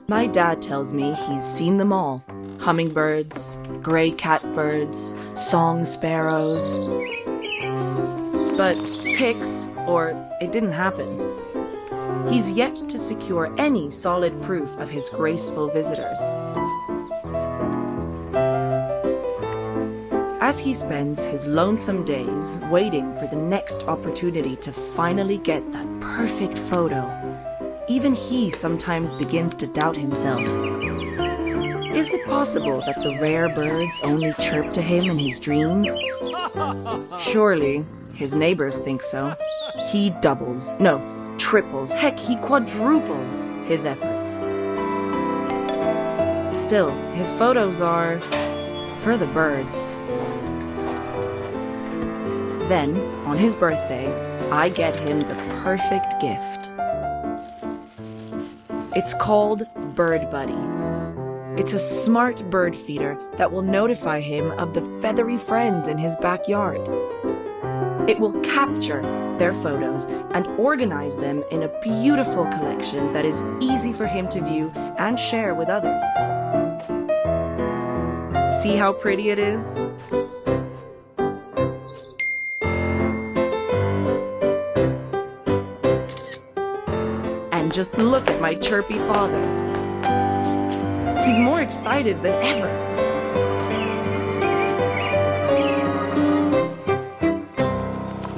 My dad tells me he's seen them all. Hummingbirds, gray catbirds, song sparrows. But pics, or it didn't happen. He's yet to secure any solid proof of his graceful visitors. As he spends his lonesome days waiting for the next opportunity to finally get that perfect photo, even he sometimes begins to doubt himself. Is it possible that the rare birds only chirp to him in his dreams? Surely, his neighbors think so. He doubles, no, triples, heck, he quadruples his efforts. Still, his photos are for the birds. Then, on his birthday, I get him the perfect gift. It's called Bird Buddy. It's a smart bird feeder that will notify him of the feathery friends in his backyard. It will capture their photos and organize them in a beautiful collection that is easy for him to view and share with others. See how pretty it is? And just look at my chirpy father. He's more excited than ever.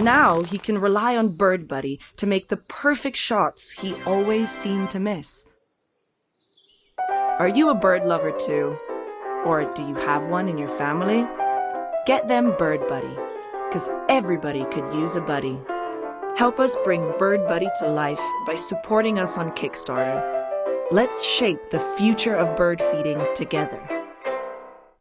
Now he can rely on Bird Buddy to make the perfect shots he always seemed to miss. Are you a bird lover too? Or do you have one in your family? Get them Bird Buddy, because everybody could use a buddy. Help us bring Bird Buddy to life by supporting us on Kickstarter. Let's shape the future of bird feeding together.